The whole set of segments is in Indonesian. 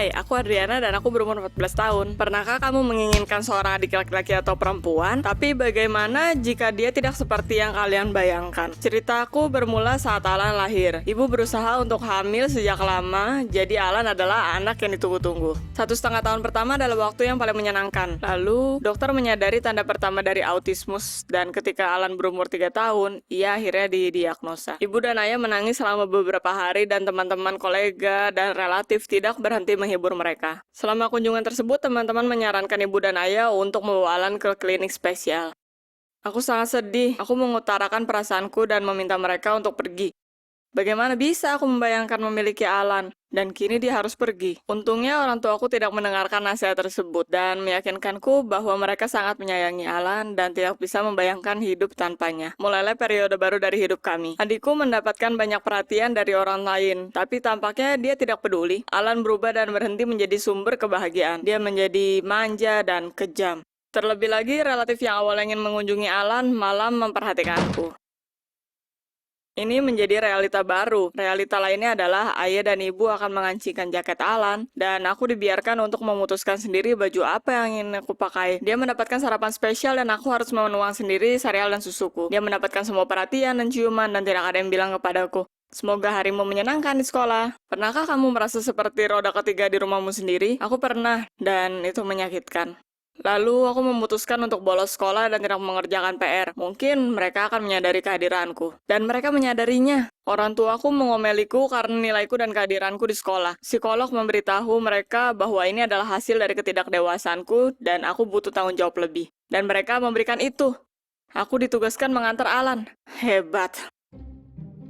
Hai, aku Adriana dan aku berumur 14 tahun. Pernahkah kamu menginginkan seorang adik laki-laki atau perempuan? Tapi bagaimana jika dia tidak seperti yang kalian bayangkan? Ceritaku bermula saat Alan lahir. Ibu berusaha untuk hamil sejak lama, jadi Alan adalah anak yang ditunggu-tunggu. 1,5 tahun pertama adalah waktu yang paling menyenangkan. Lalu, dokter menyadari tanda pertama dari autismus, dan ketika Alan berumur 3 tahun, ia akhirnya didiagnosa. Ibu dan ayah menangis selama beberapa hari dan teman-teman, kolega, dan relatif tidak berhenti menghibur mereka. Selama kunjungan tersebut, teman-teman menyarankan ibu dan ayah untuk membawa Alan ke klinik spesial. Aku sangat sedih. Aku mengutarakan perasaanku dan meminta mereka untuk pergi. Bagaimana bisa aku membayangkan memiliki Alan? Dan kini dia harus pergi. Untungnya orang tuaku tidak mendengarkan nasihat tersebut dan meyakinkanku bahwa mereka sangat menyayangi Alan dan tidak bisa membayangkan hidup tanpanya. Mulailah periode baru dari hidup kami. Adikku mendapatkan banyak perhatian dari orang lain, tapi tampaknya dia tidak peduli. Alan berubah dan berhenti menjadi sumber kebahagiaan. Dia menjadi manja dan kejam. Terlebih lagi, relatif yang awalnya ingin mengunjungi Alan malah memperhatikanku. Ini menjadi realita baru. Realita lainnya adalah ayah dan ibu akan mengancingkan jaket Alan, dan aku dibiarkan untuk memutuskan sendiri baju apa yang ingin aku pakai. Dia mendapatkan sarapan spesial dan aku harus menuang sendiri sereal dan susuku. Dia mendapatkan semua perhatian dan ciuman dan tidak ada yang bilang kepadaku, "Semoga harimu menyenangkan di sekolah." Pernahkah kamu merasa seperti roda ketiga di rumahmu sendiri? Aku pernah, dan itu menyakitkan. Lalu aku memutuskan untuk bolos sekolah dan tidak mengerjakan PR. Mungkin mereka akan menyadari kehadiranku. Dan mereka menyadarinya. Orang tuaku mengomeliku karena nilaiku dan kehadiranku di sekolah. Psikolog memberitahu mereka bahwa ini adalah hasil dari ketidakdewasaanku dan aku butuh tanggung jawab lebih. Dan mereka memberikan itu. Aku ditugaskan mengantar Alan. Hebat.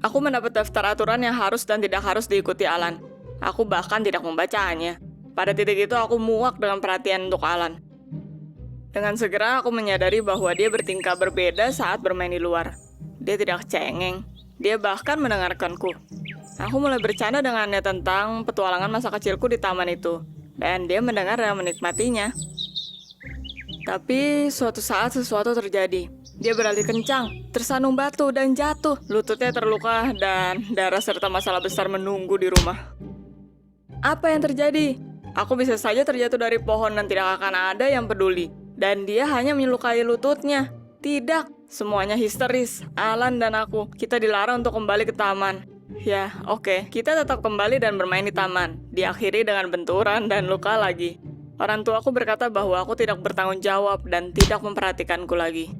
Aku mendapat daftar aturan yang harus dan tidak harus diikuti Alan. Aku bahkan tidak membacanya. Pada titik itu aku muak dengan perhatian untuk Alan. Dengan segera aku menyadari bahwa dia bertingkah berbeda saat bermain di luar. Dia tidak cengeng. Dia bahkan mendengarkanku. Aku mulai bercanda dengannya tentang petualangan masa kecilku di taman itu. Dan dia mendengar dan menikmatinya. Tapi suatu saat sesuatu terjadi. Dia berlari kencang, tersandung batu dan jatuh. Lututnya terluka dan darah serta masalah besar menunggu di rumah. Apa yang terjadi? Aku bisa saja terjatuh dari pohon dan tidak akan ada yang peduli. Dan dia hanya melukai lututnya. Tidak, semuanya histeris. Alan dan aku, kita dilarang untuk kembali ke taman. Ya, oke, kita tetap kembali dan bermain di taman. Diakhiri dengan benturan dan luka lagi. Orang tuaku berkata bahwa aku tidak bertanggung jawab dan tidak memperhatikanku lagi.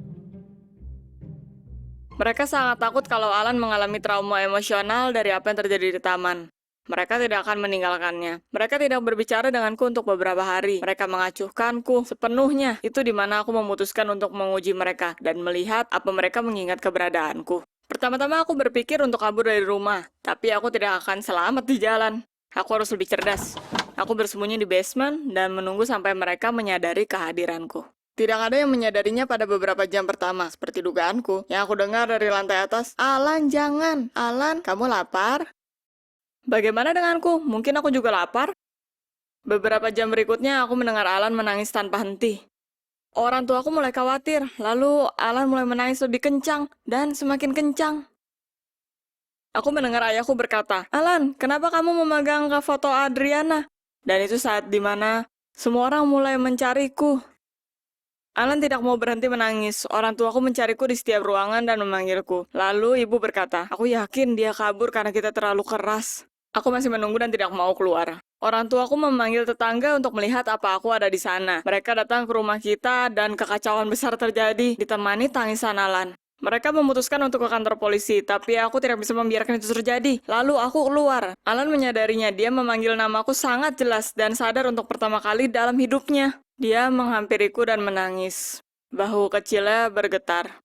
Mereka sangat takut kalau Alan mengalami trauma emosional dari apa yang terjadi di taman. Mereka tidak akan meninggalkannya. Mereka tidak berbicara denganku untuk beberapa hari. Mereka mengacuhkanku sepenuhnya. Itu di mana aku memutuskan untuk menguji mereka dan melihat apa mereka mengingat keberadaanku. Pertama-tama aku berpikir untuk kabur dari rumah, tapi aku tidak akan selamat di jalan. Aku harus lebih cerdas. Aku bersembunyi di basement dan menunggu sampai mereka menyadari kehadiranku. Tidak ada yang menyadarinya pada beberapa jam pertama, seperti dugaanku. Yang aku dengar dari lantai atas, "Alan, jangan! Alan, kamu lapar?" Bagaimana denganku? Mungkin aku juga lapar? Beberapa jam berikutnya, aku mendengar Alan menangis tanpa henti. Orang tuaku mulai khawatir, lalu Alan mulai menangis lebih kencang dan semakin kencang. Aku mendengar ayahku berkata, "Alan, kenapa kamu memegang foto Adriana?" Dan itu saat dimana semua orang mulai mencariku. Alan tidak mau berhenti menangis. Orang tuaku mencariku di setiap ruangan dan memanggilku. Lalu ibu berkata, "Aku yakin dia kabur karena kita terlalu keras." Aku masih menunggu dan tidak mau keluar. Orang tuaku memanggil tetangga untuk melihat apa aku ada di sana. Mereka datang ke rumah kita dan kekacauan besar terjadi, ditemani tangisan Alan. Mereka memutuskan untuk ke kantor polisi, tapi aku tidak bisa membiarkan itu terjadi. Lalu aku keluar. Alan menyadarinya, dia memanggil namaku sangat jelas dan sadar untuk pertama kali dalam hidupnya. Dia menghampiriku dan menangis. Bahu kecilnya bergetar.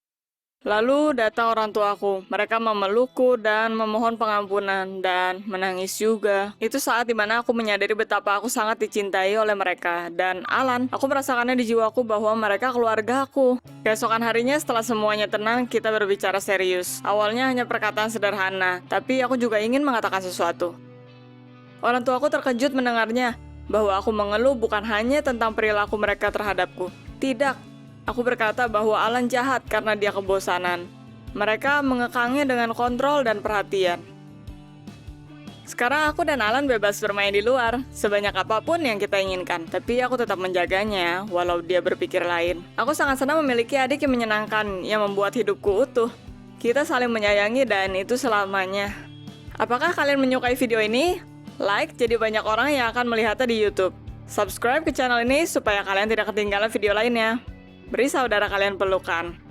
Lalu datang orang tuaku. Mereka memelukku dan memohon pengampunan dan menangis juga. Itu saat dimana aku menyadari betapa aku sangat dicintai oleh mereka. Dan Alan, aku merasakannya di jiwaku bahwa mereka keluargaku. Keesokan harinya setelah semuanya tenang, kita berbicara serius. Awalnya hanya perkataan sederhana, tapi aku juga ingin mengatakan sesuatu. Orang tuaku terkejut mendengarnya, bahwa aku mengeluh bukan hanya tentang perilaku mereka terhadapku. Tidak. Aku berkata bahwa Alan jahat karena dia kebosanan. Mereka mengekangnya dengan kontrol dan perhatian. Sekarang aku dan Alan bebas bermain di luar, sebanyak apapun yang kita inginkan. Tapi aku tetap menjaganya, walau dia berpikir lain. Aku sangat senang memiliki adik yang menyenangkan, yang membuat hidupku utuh. Kita saling menyayangi dan itu selamanya. Apakah kalian menyukai video ini? Like, jadi banyak orang yang akan melihatnya di YouTube. Subscribe ke channel ini supaya kalian tidak ketinggalan video lainnya. Beri saudara kalian pelukan.